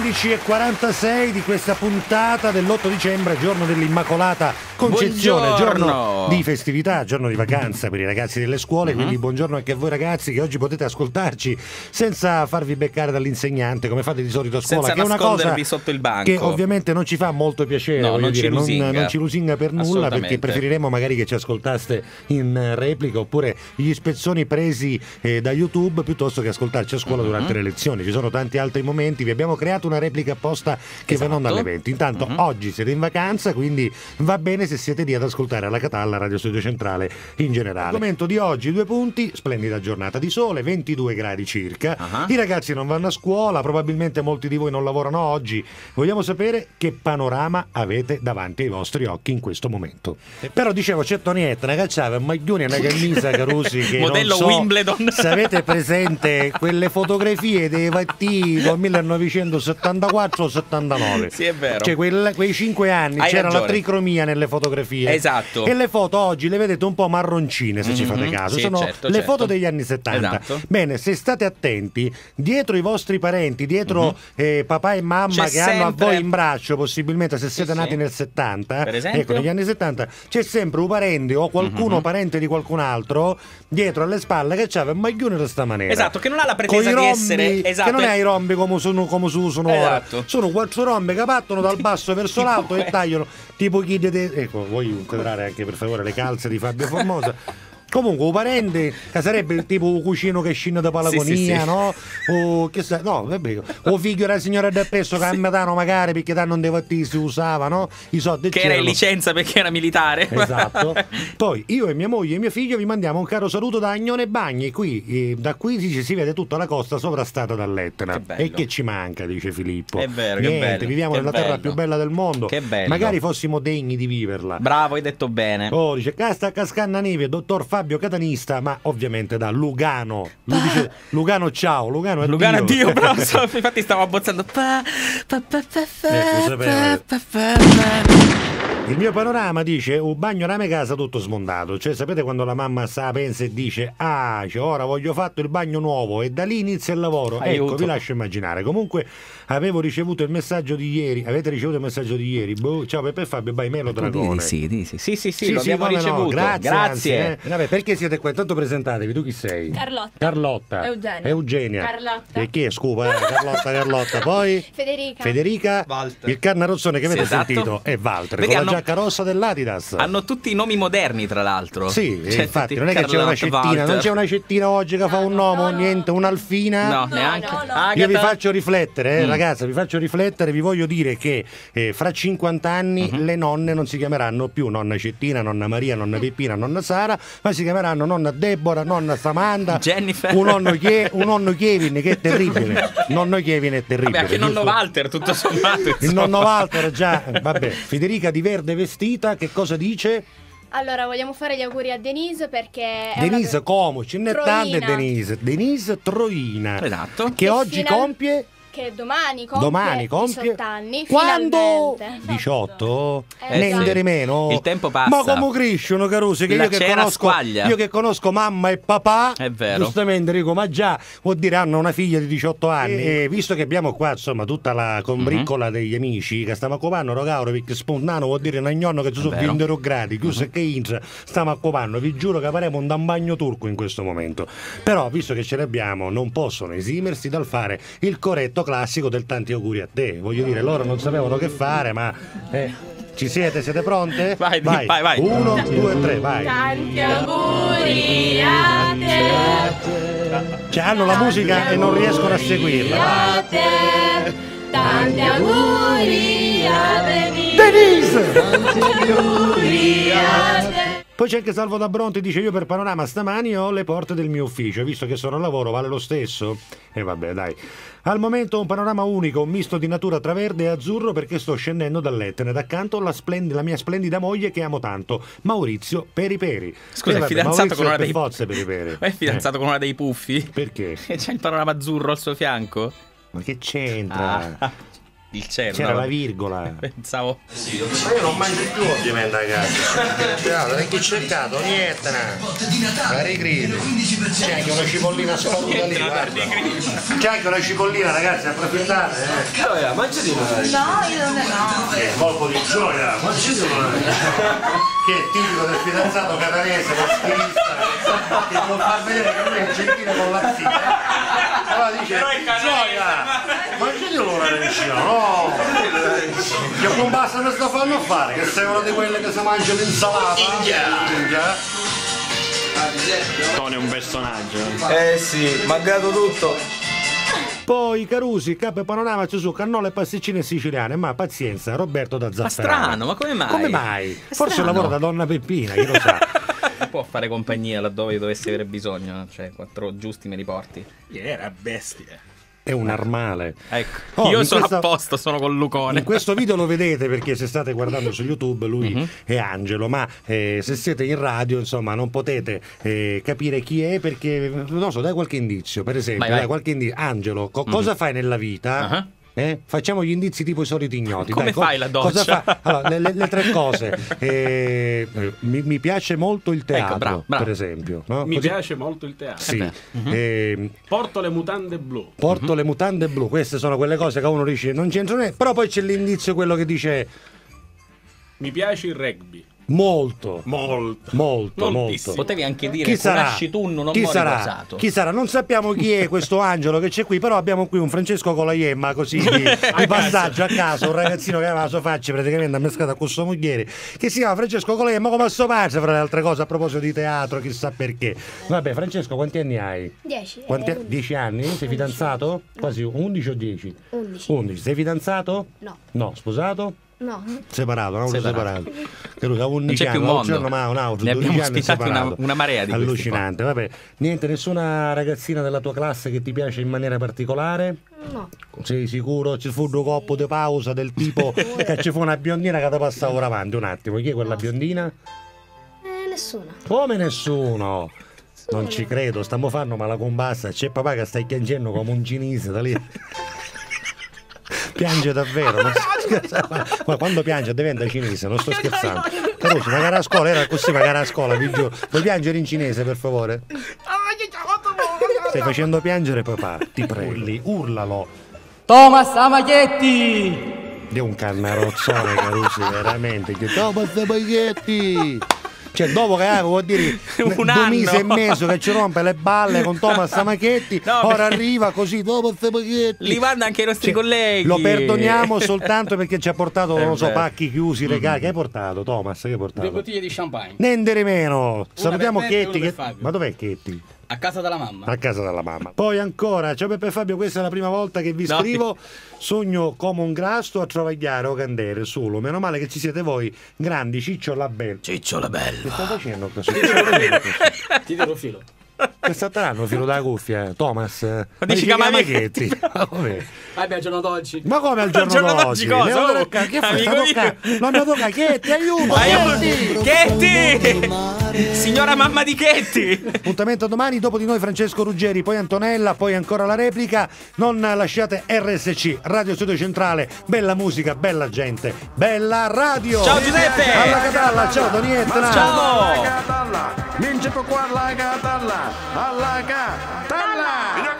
16:46 di questa puntata dell'8 dicembre, giorno dell'Immacolata Concezione, giorno di festività, giorno di vacanza per i ragazzi delle scuole, quindi buongiorno anche a voi ragazzi che oggi potete ascoltarci senza farvi beccare dall'insegnante come fate di solito a scuola, senza che è una cosa sotto il banco, che ovviamente non ci fa molto piacere, no, non ci lusinga per nulla, perché preferiremo magari che ci ascoltaste in replica oppure gli spezzoni presi da YouTube piuttosto che ascoltarci a scuola durante le lezioni. Ci sono tanti altri momenti, vi abbiamo creato una replica apposta che va non dalle 20. Intanto oggi siete in vacanza, quindi va bene se siete lì ad ascoltare alla Catalla, Radio Studio Centrale in generale. Argomento di oggi, 2 punti, splendida giornata di sole, 22 gradi circa. I ragazzi non vanno a scuola, probabilmente molti di voi non lavorano oggi. Vogliamo sapere che panorama avete davanti ai vostri occhi in questo momento. Però dicevo, c'è Tonietta, una cacciava, un maglione e una camisa, Carusi, che modello non so Wimbledon. se avete presente quelle fotografie dei Vattini del 1974 o 79. Sì, è vero. Cioè quei 5 anni Hai c'era ragione. la tricromia nelle fotografie. Esatto. E le foto oggi le vedete un po' marroncine, se ci fate caso. Sì, Sono le foto degli anni 70. Esatto. Bene, se state attenti, dietro i vostri parenti, dietro papà e mamma C'è che hanno a sempre... voi in braccio, possibilmente se siete nati nel 70, per esempio? ecco, negli anni 70, c'è sempre un parente o qualcuno parente di qualcun altro dietro alle spalle che c'aveva un maglione di sta maniera. Esatto, che non ha la pretesa di essere... Che non è i rombi come si usano ora. Sono 4 rombi che partono dal basso verso l'alto e tagliano tipo chi ecco, vuoi inquadrare anche per favore le calze di Fabio Formosa. Comunque un parente che sarebbe il tipo un cucino che scende da Palagonia, no? O che sa, no, vabbè, o figlio della signora del Pesto che a metano magari perché da non dei si usava, no? I soldi che era in licenza perché era militare. Esatto. Poi io e mia moglie e mio figlio vi mandiamo un caro saluto da Agnone Bagni. Qui da qui si vede tutta la costa sovrastata dall'Etna. E che ci manca, dice Filippo. È vero, niente, che bello. viviamo nella terra più bella del mondo. Che bello. Magari fossimo degni di viverla. Bravo, hai detto bene. Oh, dice Casta Cascanna Neve, dottor Fabio Catanista, ma ovviamente da Lugano. Lui dice Lugano ciao, Lugano addio, però infatti stavo abbozzando. Il mio panorama dice un bagno rame casa tutto smontato, cioè sapete quando la mamma pensa e dice cioè, ora voglio fatto il bagno nuovo e da lì inizia il lavoro. Ecco, vi lascio immaginare. Comunque avevo ricevuto il messaggio di ieri. Avete ricevuto il messaggio di ieri? Ciao Peppe e Fabio, by Melo Dragone. Sì, lo abbiamo ricevuto. Grazie. Grazie. Vabbè, perché siete qua? Intanto presentatevi, tu chi sei? Carlotta. Eugenia. Carlotta. E chi è? Scusa, Carlotta. Poi? Federica. Walter. Il cannarozzone che avete sentito è Walter, con la giacca rossa dell'Adidas. Hanno tutti i nomi moderni, tra l'altro. Sì, infatti, non è che c'è una cettina, Walter. Non c'è una cettina oggi che fa un nome, niente, un'alfina. No, neanche. No. Io vi faccio riflettere, ragazzi, vi voglio dire che fra 50 anni le nonne non si chiameranno più nonna Cettina, nonna Maria, nonna Peppina, nonna Sara, ma si chiameranno nonna Deborah, nonna Samantha, Jennifer, un nonno Kevin, che è terribile. Nonno Kevin è terribile. Vabbè, anche il nonno Walter, tutto sommato. Il nonno Walter già, vabbè. Federica di verde vestita, che cosa dice? Allora, vogliamo fare gli auguri a Denise perché Denise Como, ce n'è tante Denise Troina. Esatto. Che oggi compie che domani compie 18 anni. Quando? Finalmente. 18? Sì. Di meno. Il tempo passa. Ma come crescono, Carusi? Che io che conosco mamma e papà, è vero. Giustamente dico, ma già vuol dire hanno una figlia di 18 anni. E visto che abbiamo qua insomma tutta la combriccola degli amici che stiamo a copando, rogauro, perché spontaneo vuol dire un nonno che ci sono 20 gradi, chiuso che intra, stiamo a copando. Vi giuro che faremo un bagno turco in questo momento. Però visto che ce l'abbiamo, non possono esimersi dal fare il corretto classico del tanti auguri a te. Voglio dire, loro non sapevano che fare, ma ci siete? Siete pronte? Vai. 1, 2, 3, vai. Tanti auguri a te. Cioè hanno la musica e non riescono a seguirla. A te. Tanti auguri a Denise! Tanti auguri a te. Poi c'è anche Salvo da Bronte, dice io per panorama stamani ho le porte del mio ufficio, visto che sono al lavoro vale lo stesso? E vabbè dai. Al momento un panorama unico, un misto di natura tra verde e azzurro perché sto scendendo dall'Etna ed accanto la mia splendida moglie che amo tanto, Maurizio Periperi. Scusa, è fidanzato con una dei Periperi. È fidanzato con una dei puffi? Perché? C'è il panorama azzurro al suo fianco? Ma che c'entra? Il cielo. C'era la virgola. Pensavo. Ma io non mangio più ovviamente a casa. Perché ho cercato niente, magari gridi. C'è anche una cipollina sparuta lì, guarda. C'è anche una cipollina, ragazzi, approfittate, Gioia, mangiati una. No, io non no. Che colpo di gioia, mangiati una. Che è tipico del fidanzato catanese, lo stilista, che può far vedere che lui è gentile con la zia. Allora dice, gioia, mangiati un'arancina, no? Che non basta che sto fanno fare, che sei una di quelle che si mangia l'insalata. Ingia. Tony è un personaggio. Sì, mancato tutto. Poi Carusi, capo e panorama, su cannole e pasticcine siciliane, ma pazienza, Roberto da Zafferano. Ma strano, ma come mai? Come mai? Forse strano. lavora da donna Peppina, chi lo sa. Non può fare compagnia laddove dovessi avere bisogno, no? Cioè 4 giusti me li porti. Era bestia. È un armale. Ecco, Oh, io in sono questa- a posto, sono con Lucone. In questo video lo vedete perché se state guardando su YouTube lui è Angelo, ma se siete in radio insomma non potete capire chi è perché non so, dai qualche indizio, per esempio, Vai, vai. dai qualche indizio. Angelo, cosa fai nella vita? Facciamo gli indizi tipo i soliti ignoti. Come fai la doccia? Cosa fa? Allora, le tre cose. Mi piace molto il teatro, bravo, bravo. per esempio. No? Mi Così- piace molto il teatro. Sì. Porto le mutande blu. Porto le mutande blu, queste sono quelle cose che uno dice non c'entra niente, però poi c'è l'indizio quello che dice Mi piace il rugby. molto. Molto. Molto. Moltissimo. Potevi anche dire Chi sarà? nasci tu, non Chi mori sarà? rosato. Chi sarà? Non sappiamo chi è questo Angelo che c'è qui, però abbiamo qui un Francesco con la Iemma così di passaggio a casa, un ragazzino che aveva la sua faccia praticamente ammescata con sua moglie, che si chiama Francesco con la Iemma come a suo padre, fra le altre cose, a proposito di teatro, chissà perché. Vabbè, Francesco, quanti anni hai? 10. 10 anni? Sei fidanzato? Quasi 11 o 10? 11. 11. Sei fidanzato? No. No, sposato? No. Separato, non Separato. Che lui ha 11 c'è più anni, mondo. un giorno ma un altro, Ne 12 abbiamo anni ospitati separato. una marea di questi allucinante, vabbè. Niente, nessuna ragazzina della tua classe che ti piace in maniera particolare? No. Sei sicuro? Ci fu un coppo di pausa del tipo che ci fu una biondina che ti passava davanti un attimo. Chi è quella biondina? Nessuna. Come nessuno? Non ci credo, stiamo fanno ma la combassa, c'è papà che sta piangendo come un cinese da lì. Piange davvero, non sto scherzando. Ma quando piange diventa cinese, non sto scherzando. Caruso, magari a scuola era così, magari a scuola, vi giuro. Puoi piangere in cinese per favore? Stai facendo piangere papà, ti prego. Urlalo. Thomas Amaghetti! È un cannarozzone Carusi, veramente. Che Thomas Amaghetti! Cioè, dopo che vuol dire Un 2 anno. mesi e mezzo che ci rompe le balle con Thomas Amaghetti, No, ora perché- arriva così Thomas Amaghetti. Li vanno anche i nostri Cioè, colleghi. lo perdoniamo soltanto perché ci ha portato, non lo so, vero. pacchi chiusi, regali. Che hai portato, Thomas? Che hai portato? 2 bottiglie di champagne. Niente di meno. Salutiamo per me e Chetti. una per Fabio. Ma dov'è Chetti? A casa della mamma. A casa della mamma. Poi ancora, ciao Peppe e Fabio, questa è la prima volta che vi No. scrivo. Sogno come un grasto a travagliare o candere solo. Meno male che ci siete voi, grandi Ciccio la Bella. Ciccio la bella. Che stai facendo così? Che stai facendo così? Ti tiro filo. Che sta tirando filo dalla cuffia, Thomas? Ma dici Camaghetti? Camaghetti? Ma come? Vabbè, giorno d'oggi. Ma come al giorno, Al giorno d'oggi? d'oggi cosa? Ne devo Oh, toccare- che fai? amico Sta mio. toccando? Non mi tocca Chetti, aiuto! Aiuto! Chetti! Signora mamma di Chetti! Appuntamento domani, dopo di noi Francesco Ruggeri, poi Antonella, poi ancora la replica. Non lasciate RSC, Radio Studio Centrale. Bella musica, bella gente, bella radio. Ciao Giuseppe! Alla Catalla, ciao Donietta. Ciao! Catalla, vince per qua la Catalla, alla Catalla.